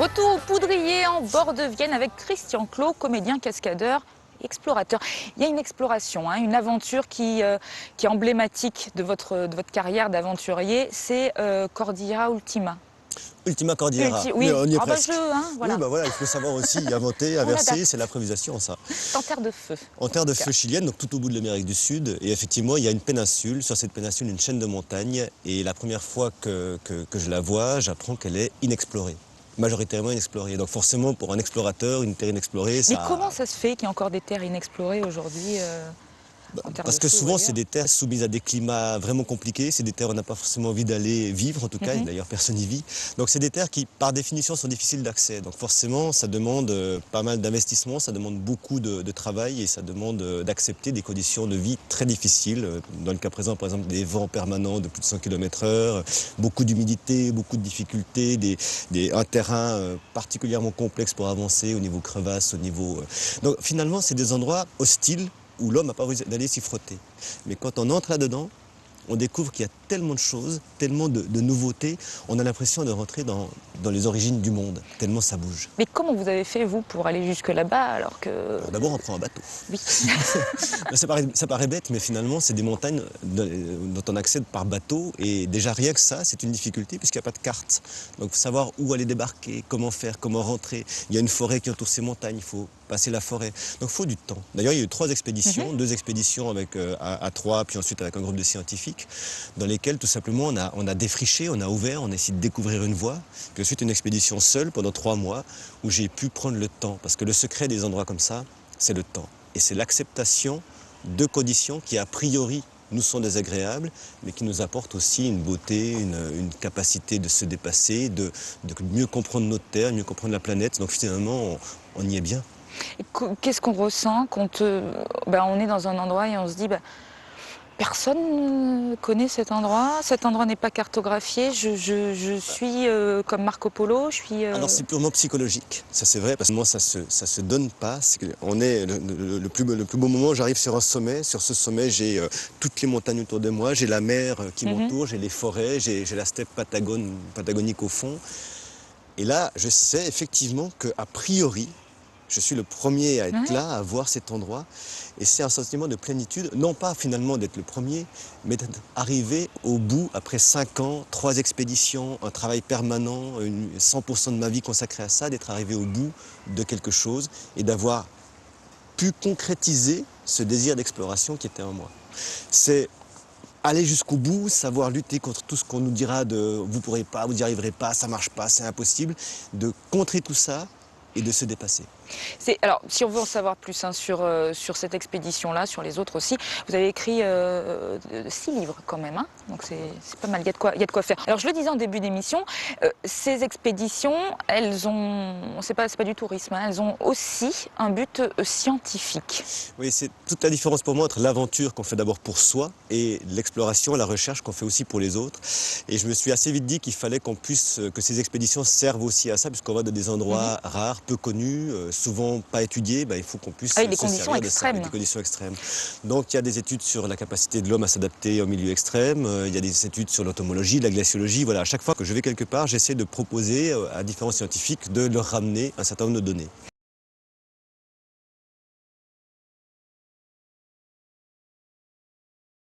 Retour au Poudrier en bord de Vienne avec Christian Clot, comédien, cascadeur, explorateur. Il y a une exploration, une aventure qui est emblématique de votre carrière d'aventurier, c'est Cordillera Ultima. Ultima Cordillera, mais Oui, on y est ah bah presque. voilà. Oui, bah voilà, il faut savoir aussi inventer, On inverser, adapte. c'est l'improvisation ça. C'est en terre de feu. En terre de feu chilienne, donc tout au bout de l'Amérique du Sud, et effectivement il y a une péninsule, sur cette péninsule une chaîne de montagnes, et la première fois que je la vois, j'apprends qu'elle est inexplorée, majoritairement inexplorée. Donc forcément pour un explorateur, une terre inexplorée, Mais ça... comment ça se fait qu'il y a encore des terres inexplorées aujourd'hui en terre de Parce que feu ou souvent, c'est ailleurs? des terres soumises à des climats vraiment compliqués. C'est des terres où on n'a pas forcément envie d'aller vivre, en tout cas. Et d'ailleurs, personne n'y vit. Donc, c'est des terres qui, par définition, sont difficiles d'accès. Donc, forcément, ça demande pas mal d'investissement, ça demande beaucoup de travail et ça demande d'accepter des conditions de vie très difficiles. Dans le cas présent, par exemple, des vents permanents de plus de 100 km/h, beaucoup d'humidité, beaucoup de difficultés, un terrain particulièrement complexe pour avancer au niveau crevasses, au niveau... Donc, finalement, c'est des endroits hostiles où l'homme n'a pas envie d'aller s'y frotter. Mais quand on entre là-dedans, on découvre qu'il y a tellement de choses, tellement de nouveautés, on a l'impression de rentrer dans les origines du monde, tellement ça bouge. Mais comment vous avez fait, vous, pour aller jusque là-bas alors que... Alors d'abord, on prend un bateau. Oui. Ça paraît bête, mais finalement, c'est des montagnes dont on accède par bateau. Et déjà, rien que ça, c'est une difficulté puisqu'il n'y a pas de carte. Donc, savoir où aller débarquer, comment faire, comment rentrer. Il y a une forêt qui entoure ces montagnes, il faut passer la forêt. Donc, il faut du temps. D'ailleurs, il y a eu 3 expéditions, 2 expéditions avec, à 3, puis ensuite avec un groupe de scientifiques, dans lesquelles, tout simplement, on a défriché, on a ouvert, on a essayé de découvrir une voie. Puis ensuite, une expédition seule pendant 3 mois où j'ai pu prendre le temps. Parce que le secret des endroits comme ça, c'est le temps. Et c'est l'acceptation de conditions qui, a priori, nous sont désagréables, mais qui nous apportent aussi une beauté, une capacité de se dépasser, de mieux comprendre notre Terre, mieux comprendre la planète. Donc finalement, on y est bien. Qu'est-ce qu'on ressent quand on est dans un endroit et on se dit personne ne connaît cet endroit n'est pas cartographié, je suis comme Marco Polo, je suis... Alors c'est purement psychologique, ça c'est vrai, parce que moi ça se donne pas. On est le plus beau moment, j'arrive sur un sommet, sur ce sommet j'ai toutes les montagnes autour de moi, j'ai la mer qui m'entoure, j'ai les forêts, j'ai la steppe patagonique au fond. Et là je sais effectivement qu'a priori, je suis le premier à être là, à voir cet endroit. Et c'est un sentiment de plénitude, non pas finalement d'être le premier, mais d'être arrivé au bout, après 5 ans, 3 expéditions, un travail permanent, 100% de ma vie consacrée à ça, d'être arrivé au bout de quelque chose et d'avoir pu concrétiser ce désir d'exploration qui était en moi. C'est aller jusqu'au bout, savoir lutter contre tout ce qu'on nous dira de « vous ne pourrez pas, vous n'y arriverez pas, ça ne marche pas, c'est impossible », de contrer tout ça et de se dépasser. Alors, si on veut en savoir plus sur cette expédition-là, sur les autres aussi, vous avez écrit 6 livres quand même, donc c'est pas mal, il y a de quoi faire. Alors je le disais en début d'émission, ces expéditions, c'est pas du tourisme, elles ont aussi un but scientifique. Oui, c'est toute la différence pour moi entre l'aventure qu'on fait d'abord pour soi et l'exploration, la recherche qu'on fait aussi pour les autres. Et je me suis assez vite dit qu'il fallait que ces expéditions servent aussi à ça, puisqu'on va dans des endroits rares, peu connus, souvent pas étudiés, il faut qu'on puisse se servir de ça, avec des conditions extrêmes. Donc il y a des études sur la capacité de l'homme à s'adapter au milieu extrême, il y a des études sur l'entomologie, la glaciologie. Voilà, à chaque fois que je vais quelque part, j'essaie de proposer à différents scientifiques de leur ramener un certain nombre de données.